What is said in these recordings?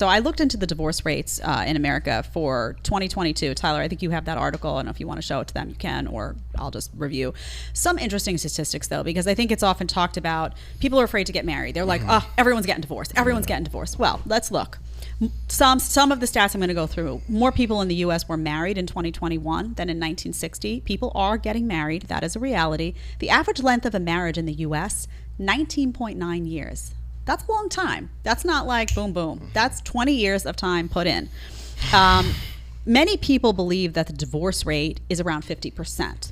So I looked into the divorce rates in America for 2022. Tyler, I think you have that article. I don't know if you want to show it to them, you can, or I'll just review. Some interesting statistics, though, because I think it's often talked about. People are afraid to get married. They're like, oh, everyone's getting divorced. Everyone's getting divorced. Well, let's look. Some of the stats I'm going to go through. More people in the U.S. were married in 2021 than in 1960. People are getting married. That is a reality. The average length of a marriage in the U.S., 19.9 years. That's a long time. That's not like boom, boom. That's 20 years of time put in. Many people believe that the divorce rate is around 50%.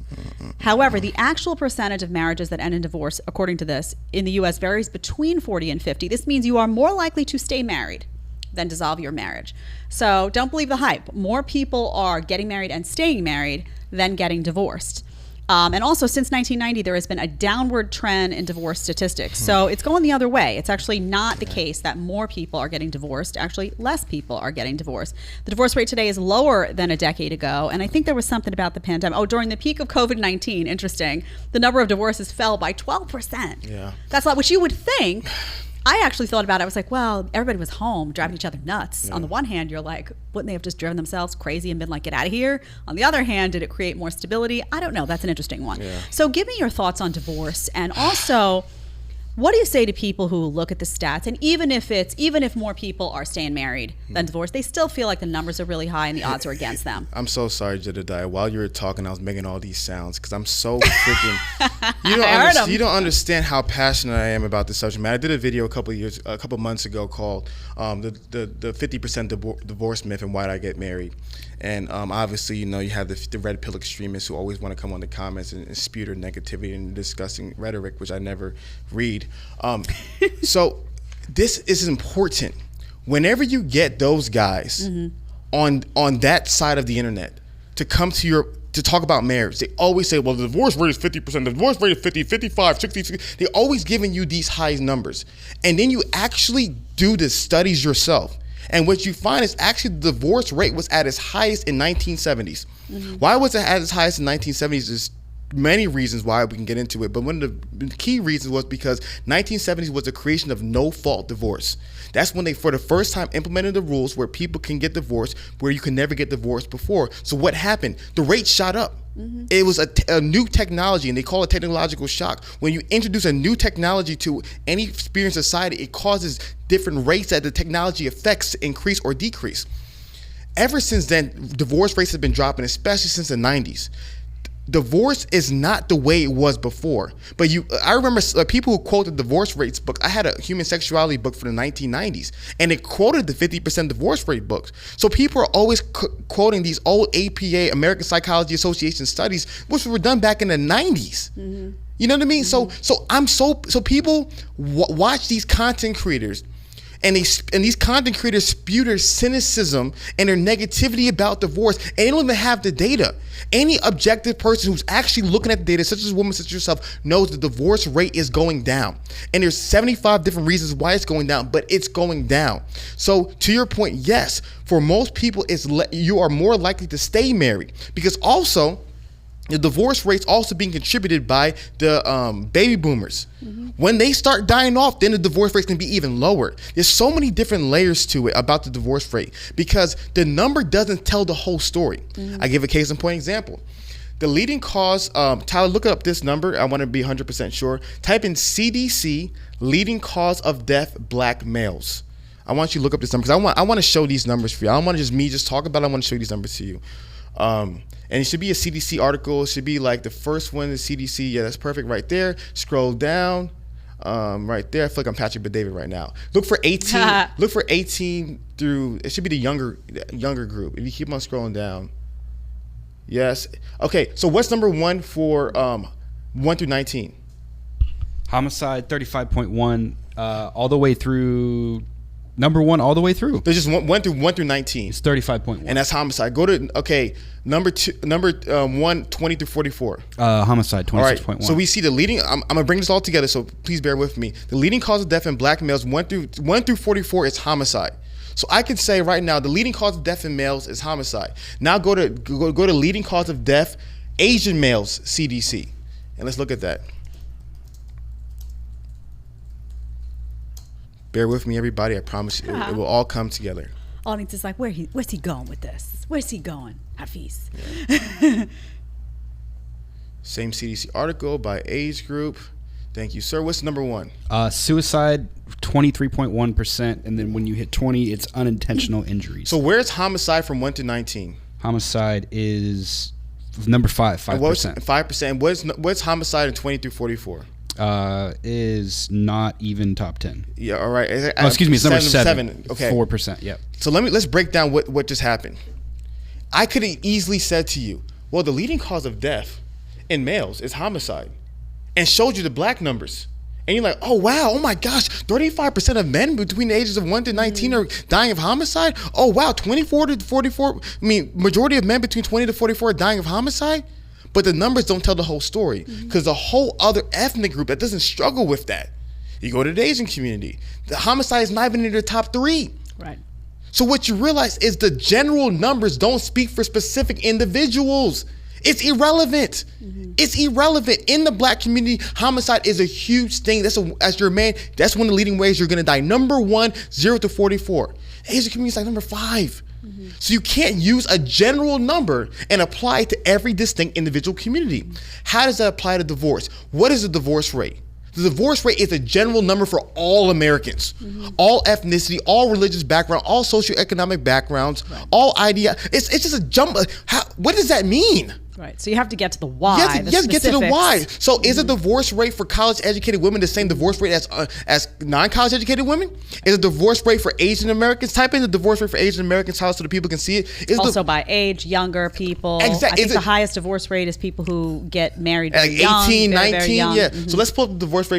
However, the actual percentage of marriages that end in divorce, according to this, in the U.S. varies between 40 and 50. This means you are more likely to stay married than dissolve your marriage. So don't believe the hype. More people are getting married and staying married than getting divorced. And also, since 1990, there has been a downward trend in divorce statistics. So it's going the other way. It's actually not the case that more people are getting divorced. Actually, less people are getting divorced. The divorce rate today is lower than a decade ago. And I think there was something about the pandemic. Oh, during the peak of COVID-19, interesting, the number of divorces fell by 12%. Yeah. That's a lot, which you would think. I actually thought about it. I was like, well, everybody was home driving each other nuts. Yeah. On the one hand, you're like, wouldn't they have just driven themselves crazy and been like, get out of here? On the other hand, did it create more stability? I don't know. That's an interesting one. Yeah. So give me your thoughts on divorce. And also, what do you say to people who look at the stats, and even if more people are staying married than divorced, they still feel like the numbers are really high and the odds are against them? I'm so sorry, Jedediah. While you were talking, I was making all these sounds because I'm so freaking. You don't understand how passionate I am about this subject matter. I did a video a couple months ago called the 50% divorce myth and why did I get married. And obviously, you have the red pill extremists who always want to come on the comments and spew their negativity and disgusting rhetoric, which I never read. So this is important. Whenever you get those guys on that side of the internet to come to talk about marriage, they always say, well, the divorce rate is 50%, the divorce rate is 50, 55, 60. They're always giving you these high numbers. And then you actually do the studies yourself. And what you find is actually the divorce rate was at its highest in 1970s. Why was it at its highest in 1970s? There's many reasons why, we can get into it. But one of the key reasons was because 1970s was the creation of no-fault divorce. That's when they, for the first time, implemented the rules where people can get divorced where you can never get divorced before. So what happened? The rate shot up. It was a new technology, and they call it technological shock. When you introduce a new technology to any experienced society, it causes different rates that the technology affects to increase or decrease. Ever since then, divorce rates have been dropping, especially since the 90s. Divorce is not the way it was before. But I remember people who quoted the divorce rates book. I had a human sexuality book for the 1990s, and it quoted the 50% divorce rate books. So people are always quoting these old APA, American Psychology Association studies, which were done back in the 90s. You know what I mean? So people watch these content creators. And these content creators spew their cynicism and their negativity about divorce, and they don't even have the data. Any objective person who's actually looking at the data, such as a woman such as yourself, knows the divorce rate is going down. And there's 75 different reasons why it's going down, but it's going down. So to your point, yes, for most people, you are more likely to stay married, because also the divorce rate's also being contributed by the baby boomers. When they start dying off, then the divorce rate can be even lower. There's so many different layers to it about the divorce rate because the number doesn't tell the whole story. I give a case in point example. The leading cause, Tyler, look up this number. I want to be 100% sure. Type in CDC, leading cause of death, black males. I want you to look up this number because I want to show these numbers for you. I don't want to just talk about it. I want to show these numbers to you. And it should be a CDC article. It should be like the first one, the CDC. Yeah, that's perfect right there. Scroll down, right there. I feel like I'm Patrick Bet-David right now. Look for 18. Look for 18 through. It should be the younger group. If you keep on scrolling down. Yes. Okay. So what's number one for 1 through 19? Homicide 35.1, all the way through. Number one all the way through. There's just one through 19. It's 35.1. And that's homicide. Go to number 1, 20 through 44. Homicide 26.1. All right. So we see the leading. I'm gonna bring this all together. So please bear with me. The leading cause of death in black males 1 through 44 is homicide. So I can say right now the leading cause of death in males is homicide. Now go to leading cause of death Asian males CDC, and let's look at that. Bear with me, everybody. I promise you, it will all come together. Audience is like, where's he going with this? Where's he going, Hafeez? Yeah. Same CDC article by age group. Thank you, sir. What's number one? Suicide, 23.1%, and then when you hit 20, it's unintentional injuries. So where's homicide from 1 to 19? Homicide is number 5, 5%. 5%. What's homicide in 20 through 44? Is not even top 10. Yeah, all right. Excuse me, it's number 7. Okay. 4%, yep. So let's break down what just happened. I could have easily said to you, well, the leading cause of death in males is homicide, and showed you the black numbers. And you're like, oh, wow, oh my gosh, 35% of men between the ages of 1 to 19 are dying of homicide? Oh, wow, 24 to 44, majority of men between 20 to 44 are dying of homicide? But the numbers don't tell the whole story, because the whole other ethnic group that doesn't struggle with that. You go to the Asian community, the homicide is not even in the top 3. Right. So what you realize is the general numbers don't speak for specific individuals. It's irrelevant. It's irrelevant. In the black community, homicide is a huge thing. That's one of the leading ways you're going to die. Number 1, 0 to 44. The Asian community is like number 5. So you can't use a general number and apply it to every distinct individual community. How does that apply to divorce? What is the divorce rate? The divorce rate is a general number for all Americans, all ethnicity, all religious background, all socioeconomic backgrounds, all idea. It's just a jump. What does that mean? Right. So you have to get to the why. You have to get to the why. So is the divorce rate for college-educated women the same divorce rate as non-college educated women? Is the divorce rate for Asian Americans? Type in the divorce rate for Asian Americans so the people can see it. Is also by age, younger people. Exactly. I think the highest divorce rate is people who get married very like young, 18, very, 19, very young. yeah. So let's pull up the divorce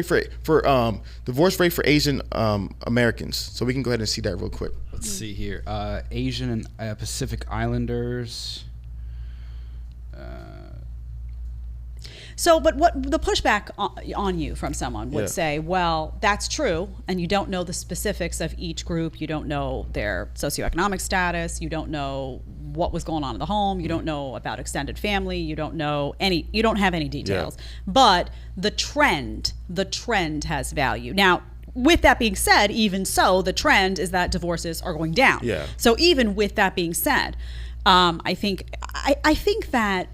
rate for Asian Americans. So we can go ahead and see that real quick. Let's see here. Asian and Pacific Islanders. So, but what the pushback on you from someone would say, well, that's true, and you don't know the specifics of each group. You don't know their socioeconomic status. You don't know what was going on in the home. You don't know about extended family. You don't know you don't have any details. Yeah. But the trend has value. Now, with that being said, even so, the trend is that divorces are going down. Yeah. So even with that being said, I think that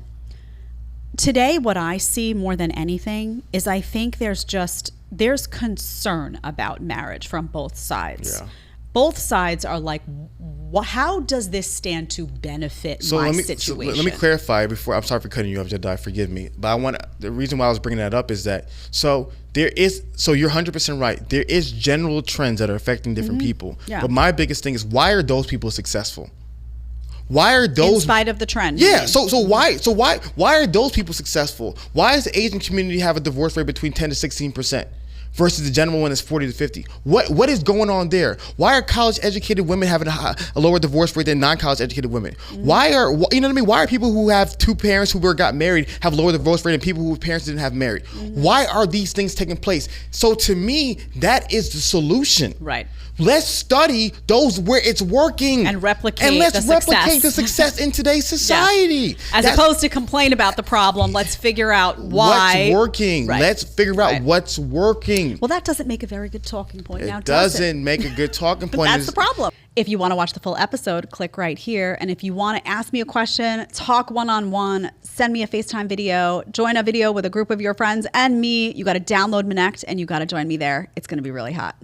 today, what I see more than anything is I think there's concern about marriage from both sides. Yeah. Both sides are like, how does this stand to benefit my situation? So let me clarify before. I'm sorry for cutting you off, Jedediah. Forgive me, but the reason why I was bringing that up is that you're 100% right. There is general trends that are affecting different people. Yeah. But my biggest thing is, why are those people successful? Why are those in spite of the trend? Yeah. So why are those people successful? Why does the Asian community have a divorce rate between 10 to 16%? Versus the general one is 40 to 50. What is going on there? Why are college educated women having a lower divorce rate than non-college educated women? Why are Why are people who have two parents who got married have lower divorce rate than people whose parents didn't have married? Why are these things taking place? So to me, that is the solution. Right. Let's study those where it's working and replicate the success in today's society. Yeah. As opposed to complain about the problem, let's figure out why. What's working. Right. Let's figure out what's working. Well, that doesn't make a very good talking point now, does it? Doesn't make a good talking point. That's the problem. If you want to watch the full episode, click right here. And if you want to ask me a question, talk one-on-one, send me a FaceTime video, join a video with a group of your friends and me, you got to download Connect and you got to join me there. It's going to be really hot.